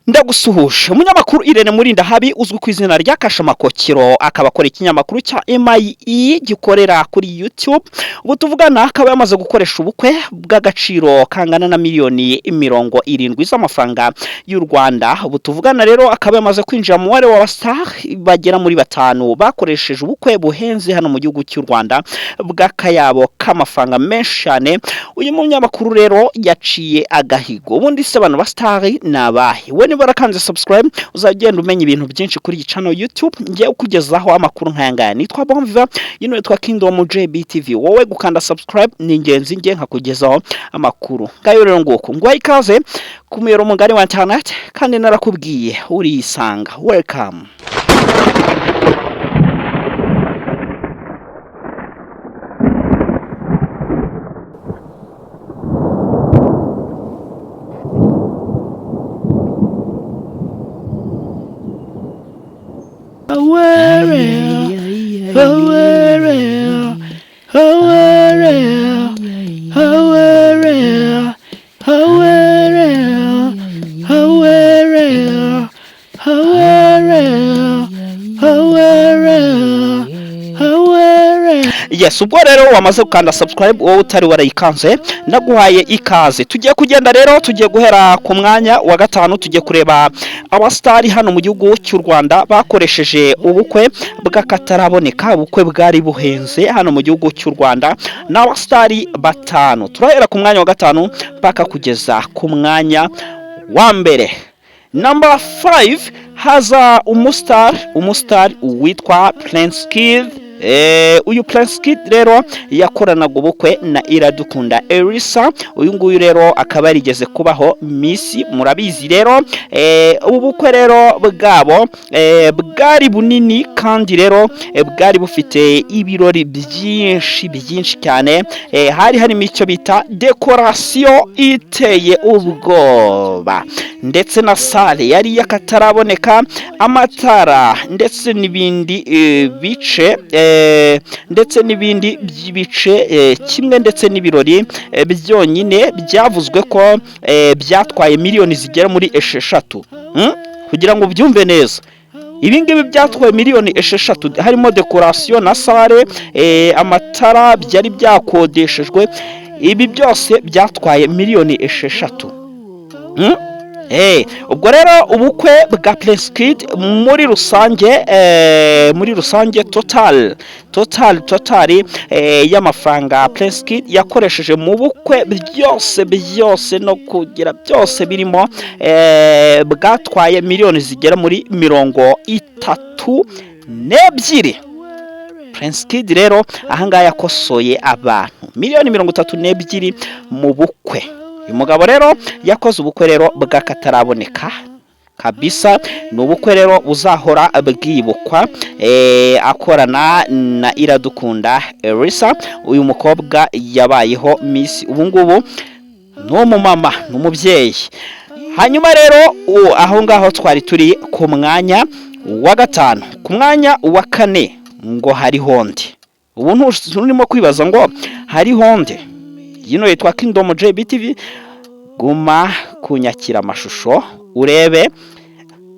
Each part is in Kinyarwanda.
Ndagusuhuje umunyamakuru Irene Murinda habi uzwi ku izina rya Kashamakokiro akaba akora ikinyamakuru cya MIE gikorera kuri YouTube. Ubu tuvugana akaba yamaze gukoresha ubukwe bw'agaciro kangana na miliyoni 70 z'amafaranga y'u Rwanda. Ubu tuvugana rero akaba yamaze kwinjira mu ware w'abastar bagera muri batanu bakoresheje ubukwe buhenze hano mu gihugu cy'u Rwanda bw'akayabo k'amafaranga menshi cyane. Uyu munyamakuru rero yaciye agahigo. Ubundi se abantu bastar nabahe? Niba warakanze subscribe uzagenda umenya ibintu byinshi kuri iyi channel YouTube ngiye kugezaho amakuru nkayangaya. Nitwa Bonviva, yino yitwa Kingdom JBTV. Wowe gukanda subscribe ni ingenzi ngiye nkakugezaho amakuru. Ngayo rero nguko ngwaye ikaze ku muyoboro mugari wa internet kandi narakubwiye urisanga. Welcome. Yes, ubwo rero wamaze gukanda subscribe wowe utari warayikanze ndaguhaye ikaze. Tugiye kugenda rero tugiye guhera ku mwanya wa gatanu, tugiye kureba abastari hano mu gihugu cy'u Rwanda bakoresheje ubukwe bw'akataraboneka, ubukwe bwari buhenze hano mu gihugu cy'u Rwanda n'abastari batanu. Turahera ku mwanya wa gatanu paka kugeza ku mwanya wa mbere. Number 5 haza umustar witwa Prince Kid. Uyu Prince Kid rero yakoranaga ubukwe na Iradukunda Elisa. Uyu nguyu rero akaba yarigeze kubaho Miss, murabizi rero. Ubukwe rero bwabo bwari bunini kandi rero bwari bufite ibirori byinshi cyane. Hari harimo icyo bita decoration iteye ubwoba, ndetse na sale yari yakataraboneka, amatara ndetse n'ibindi bice ndetse n'ibindi by'ibice kimwe ndetse n'ibirori byonyine byavuzwe ko byatwaye miliyoni zigera muri 6 kugira ngo byumve neza. Ibingibi byatwaye miliyoni 6 harimo decoration na sale, amatara byari byakodeshejwe. Ibi byose byatwaye miliyoni 6. Ubwo rero ubukwe bwa Prince Kid muri rusange total y'amafaranga Prince Kid yakoresheje mu bukwe byose no kugira byose birimo bwatwaye miliyoni zigera muri 32. Prince Kid rero ahangaya yakosoye abantu miliyoni 32 mu bukwe. Uyu mugabo rero yakoze ubukwe rero bw'akataraboneka kabisa. Ni ubukwe rero uzahora bwibukwa, akorana na Iradukunda Elisa. Uyu mukobwa yabayeho Miss, ubu ngubu n'umumama n'umubyeyi. Hanyuma rero aho ngaho twari turi ku mwanya wa gatanu. Ku mwanya wa kane ngo hari honde. Ubu nturimo kwibaza ngo hari honde. Yino yitwa Kingdom JBTV. Guma kunyakira amashusho urebe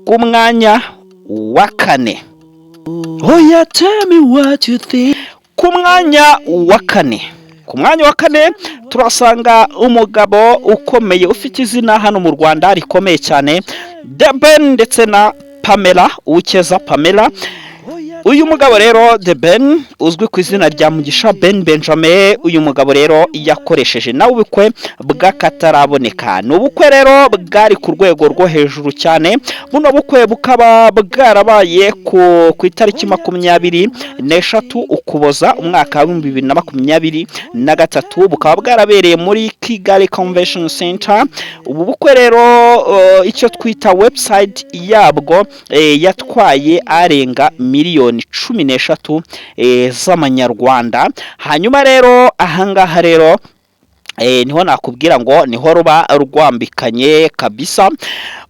ku mwanya wa kane. Oh yeah, tell me what you think. Ku mwanya wa kane turasanga umugabo ukomeye ufite izina hano mu Rwanda rikomeye cyane, The Ben ndetse na Pamela Ukeza Pamela. Uyu mugabo rero The Ben uzwi ku izina rya Mugisha Ben Benjamin. Uyu mugabo rero yakoresheje nawe ubukwe bw'akataraboneka. N'ubukwe rero bwari ku rwego rwo hejuru cyane. Buno bukwe bukaba bwarabaye ku itariki 23 Ukuboza umwaka wa 2023. Bukaba bwarabereye muri Kigali Convention Center. Ubu bukwe rero icyo twita website yabwo yatwaye arenga miliyoni 13 z'amanyarwanda. Hanyuma rero ahangaha rero niho nakubwira ngo niho ruba rwambikanye kabisa.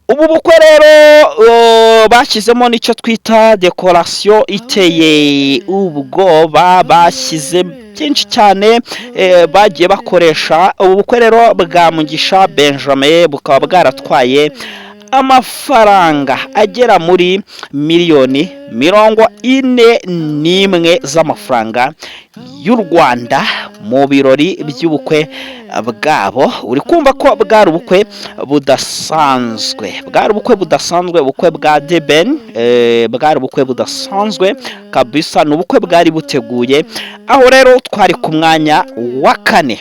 Ubu bukwe rero bashyizemo nicyo twita decoration iteye ubwoba. Bashyize byinshi cyane bagiye bakoresha. Ubu bukwe rero bwa Mugisha Benjamin bukaba bwaratwaye amafaranga agera muri miliyoni 41 z'amafaranga y'u Rwanda mu birori by'ubukwe bwabo. Uri kumva ko bwari ubukwe budasanzwe, ubukwe bwa Deben, bwari ubukwe budasanzwe kabisa, n'ubukwe bwari buteguye. Aho rero twari ku mwanya wa 4.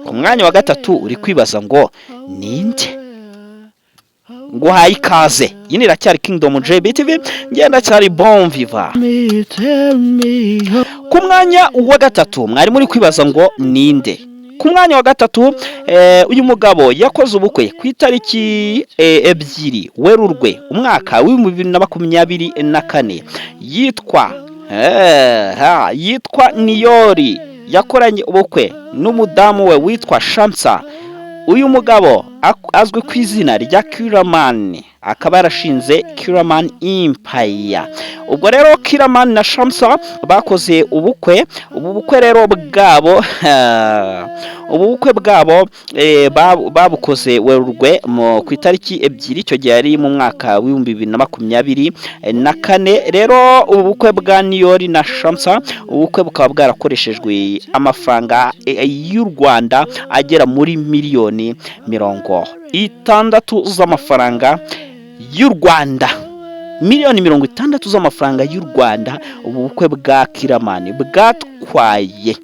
Ku mwanya wa 3 uri kwibaza ngo ninde? Nguhaye ikaze, iyi ni racyari Kingdom JBTV, ngenda cyari Bon Vivant. Ku mwanya wa 3 mwari muri kwibaza ngo ninde? Ku mwanya wa 3 uyu mugabo yakoze ubukwe ku itariki 2 Werurwe umwaka wa 2024, yitwa Niyori. Yakoranye ubukwe n'umudamu we witwa Shamsa. Uyu mugabo azwi ku izina rya Kiraman, akaba yarashinze Kiraman Empire. Ubwo rero Kiraman na Shamsa bakoze ubukwe. Ubu bukwe rero bwabo babukoze Werurwe ku itariki 2, icyo gihe ari mu mwaka wa 2024. Rero ubu bukwe bwa Niyori na Shamsa, ubukwe bukaba bwarakoreshejwe amafaranga y'u Rwanda agera muri miliyoni 60 z'amafaranga y'u Rwanda. Miliyoni 60 z'amafaranga y'u Rwanda ubu bukwe bwa Kiraman bwatwaye.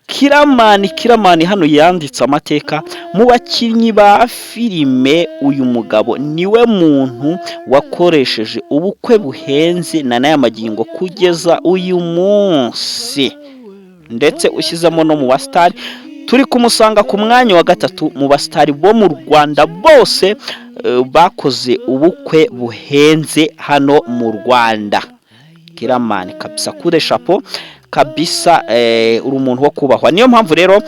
Kiraman hano yanditse amateka mu bakinnyi ba filime. Uyu mugabo niwe muntu wakoresheje ubukwe buhenze na n'aya magingo kugeza uyu munsi, ndetse ushyizemo no mu basitari. Turi kumusanga ku mwanya wa 3 mu basitari bo mu Rwanda bose bakoze ubukwe buhenze hano mu Rwanda. Kiraman kabisa, kude chapeau kabisa, uri umuntu wo kubahwa, niyo mpamvu rero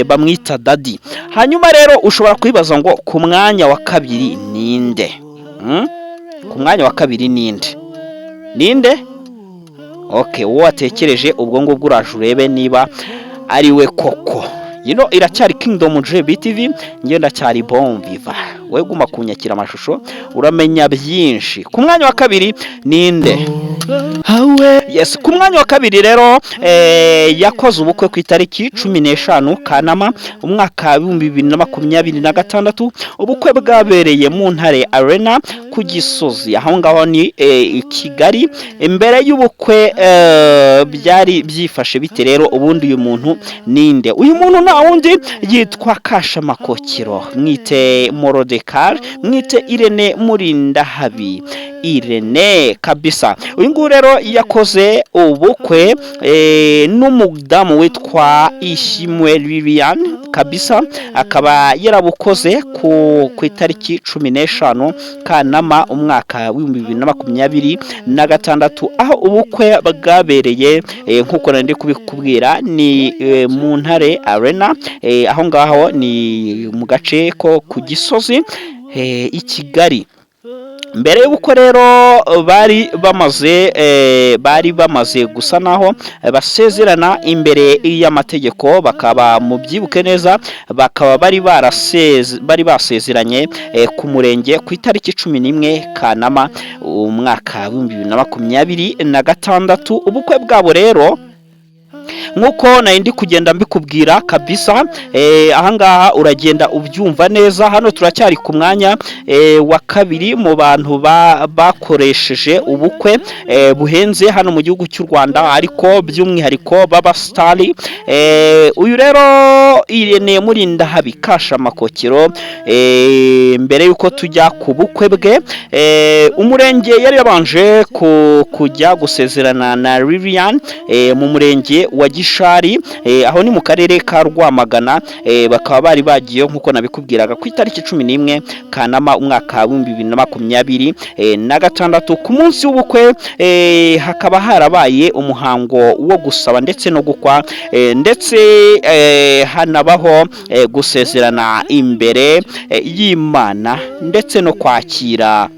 bamwita Daddy. Hanyuma rero ushobora kwibaza ngo ku mwanya wa 2 ninde? Ku mwanya wa 2 ninde? Okay, wowe watekereje ubwo ngubwo uraje urebe niba ari we koko. Iracyari Kingdom JBTV, ngenda cyari Bon Vivant. We guma kunyakira amashusho uramenya byinshi. Ku mwanya wa 2 ninde? Yes, ku mwanya wa 2 rero yakoze ubukwe ku itariki 15 Kanama umwaka wa 2026. Ubukwe bwabereye mu Ntare Arena ku Gisozi, aho ngaho ni Kigali. Imbere y'ubukwe byari byifashe bite rero? Ubundi uyu muntu ninde? Uyu muntu na wundi yitwa Kashamakokiro, mwite Morodekar, mwite Irene Murindahabi. Irene kabisa. Uyu nguyu rero yakoze ubukwe n'umudamu witwa Ishimwe Lilian kabisa, akaba yarabukoze ku itariki 15 Kanama umwaka wa 2026, aho ubukwe bwabereye nkuko nandi kubikubwira ni mu Ntare Arena, aho ngaho ni mu gace ko ku Gisozi i Kigali. Mbere y'uko rero bari bamaze gusa naho basezerana imbere y'amategeko, bakaba mu byibuke neza, bakaba bari basezeranye ku murenge ku itariki 11 Kanama umwaka wa 2026. Ubukwe bwabo rero nkuko nandi kugenda mbikubwira kabisa, ahangaha uragenda ubyumva neza. Hano turacyari ku mwanya wa 2 mu bantu bakoresheje ubukwe buhenze hano mu gihugu cy'u Rwanda, ariko by'umwihariko baba star. Uyu rero Irene Murindahabi Kashamakokiro, mbere yuko tujya ku bukwe bwe, umurenge yari yabanje kujya gusezerana na Lilian mu murenge wa Gishari, aho ni mu karere ka Rwamagana. Bakaba bari bagiye nkuko nabikubwiraga ku itariki 11 Kanama umwaka wa 2026. Ku munsi w'ubukwe hakaba harabaye umuhango wo gusaba ndetse no gukwa, ndetse hanabaho gusezerana imbere y'Imana ndetse no kwakira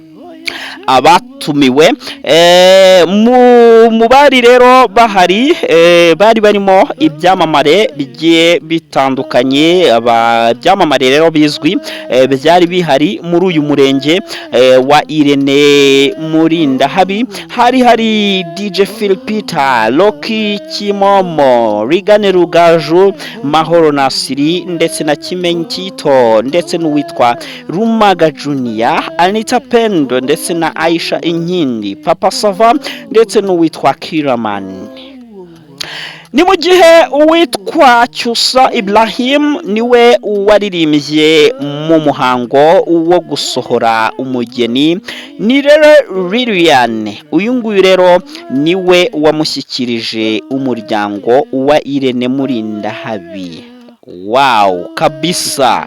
abatumiwe mu bari rero bahari bari barimo ibyamamare bigiye bitandukanye. Ibyamamare rero bizwi byari bihari muri uyu murenge wa Irene Murindahabi. Hari DJ Philipita, Rocky Kimomo, Rigane Rugaju, Mahoro Nasiri ndetse na Kimenyi Tito ndetse n'uwitwa Rumaga Junior, Anita Pendo ndetse na Aisha Inkindi, Papa Sava ndetse n'uwitwa Kiraman. Ni mu gihe uwitwa Cyusa Ibrahim niwe waririmbye mu muhango wo gusohora umugeni ni rero Liliane. Uyu nguyu rero niwe wamushyikirije umuryango wa Irene Murindahabi. Wow, kabisa.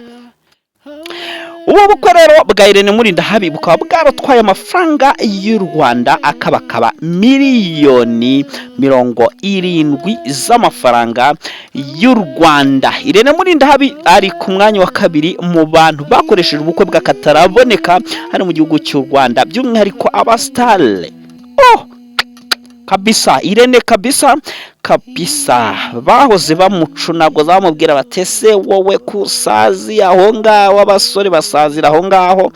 Ubu bukwe rero bwa Irene Murindahabi bukaba bwaratwaye amafaranga y'u Rwanda akabakaba miliyoni 70 z'amafaranga y'u Rwanda. Irene Murindahabi ari ku mwanya wa kabiri mu bantu bakoresheje ubukwe bw'akataraboneka hano mu gihugu cy'u Rwanda, by'umwihariko abastale. Kabisa, Irene kabisa bahoze bamucunago zamubwira batese wowe kusazi aho ngaho, abasore basazira aho ngaho.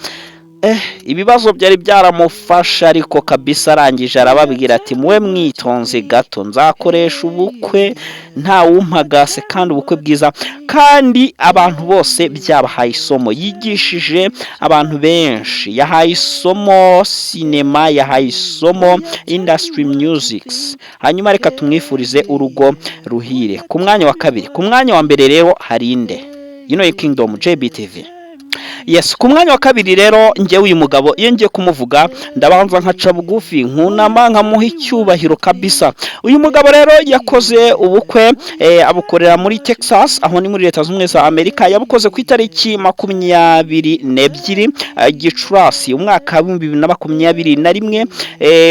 Ibibazo byari byaramufasha, ariko kabisa arangije arababwira ati muwe mwitonze gato, nzakoresha ubukwe nta wumpagase kandi ubukwe bwiza, kandi abantu bose byabahaye isomo. Yigishije abantu benshi, yahaye isomo cinema, yahaye isomo industry musics. Hanyuma reka tumwifurize urugo ruhire. Ku mwanya wa kabiri, ku mwanya wa mbere rero hari inde Kingdom JBTV. Yes, ku mwanya wa kabiri rero njye uyu mugabo iyo ngiye kumuvuga ndabanza nkaca bugufi nkunama nkamuha icyubahiro kabisa. Uyu mugabo rero yakoze ubukwe abukorera muri Texas, aho ni muri Leta Zunze za Amerika. Yabukoze ku itariki 22 Gicurasi umwaka wa 2021.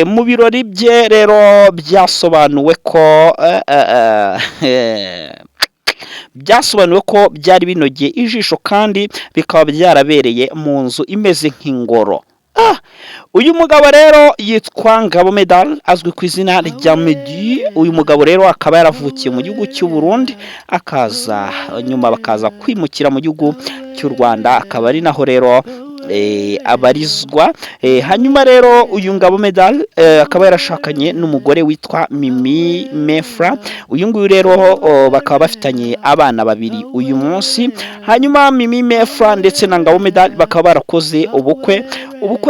Mu birori bye rero byasobanuwe ko byari binogeye ijisho kandi bikaba byarabereye mu nzu imeze nk'ingoro. Uyu mugabo rero yitwa Ngabo Medal, azwi ku izina rya Meddy. Uyu mugabo rero akaba yaravukiye mu gihugu cy'u Burundi, akaza nyuma bakaza kwimukira mu gihugu cy'u Rwanda, akaba ari naho rero abarizwa. Hanyuma rero uyu Ngabo Medal akaba yarashakanye n'umugore witwa Mimi Mefra. Uyu nguyu rero bakaba bafitanye abana babiri uyu munsi. Hanyuma Mimi Mefra ndetse na Ngabo Medal bakaba barakoze ubukwe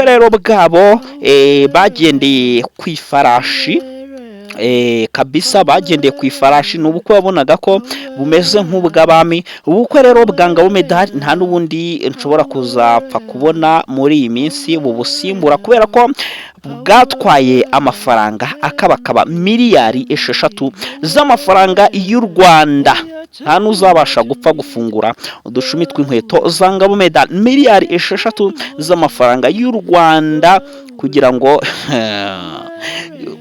rero bwabo bagendeye ku ifarashi. Kabisa bagendeye ku ifarashi. N'ubukwe wabonaga ko bumeze nk'ubw'abami. Ubukwe rero bwa Ngabo Medal nta n'ubundi nshobora kuzapfa kubona muri iyi minsi bubusimbura, kubera ko bwatwaye amafaranga akabakaba miliyari 6 z'amafaranga y'u Rwanda. Nta n'uzabasha gupfa gufungura udushumi tw'inkweto za Ngabo Medal. Miliyari 6 z'amafaranga y'u Rwanda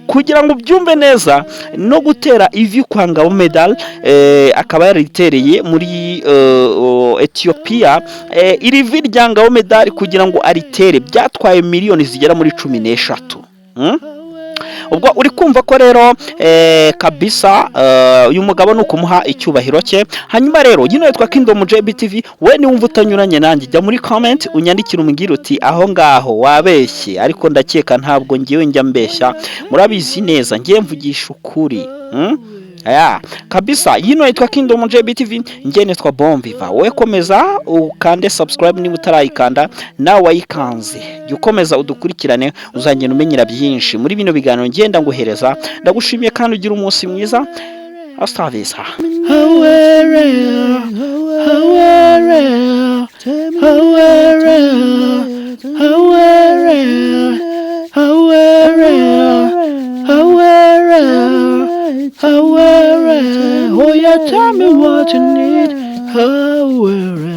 kugira ngo byumve neza no gutera ivi kwa Ngabo Medal. Akaba yaritereye muri Ethiopia. Iri vi rya Ngabo Medal kugira ngo aritere byatwaye miliyoni zigera muri 13. Ubwo uri kumva ko rero kabisa uyu mugabo nukumuha icyubahiro cye. Hanyuma rero yitwa Kingdom JBTV. We ni wumva utanyuranye nanjye, jya muri comment unyandikire umbwire uti aho ngaho wabeshye, ariko ndakeka ntabwo ngiye njya mbeshya, murabizi neza ngiye mvugisha ukuri. Kabisa yitwa Kingdom JBTV, njye nitwa Bombiva. We komeza ukande subscribe niba utarayikanda, nawe wayikanze jya ukomeza udukurikirane, uzagenda umenyera byinshi muri bino biganiro ngenda nguhereza. Ndagushimiye kandi ugira umunsi mwiza. Hasta vista. Oh yeah, tell me what you need.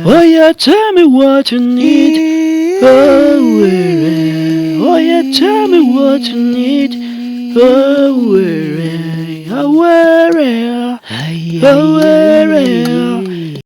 Oh yeah, tell me what you need. Oh yeah, tell me what you need. Oh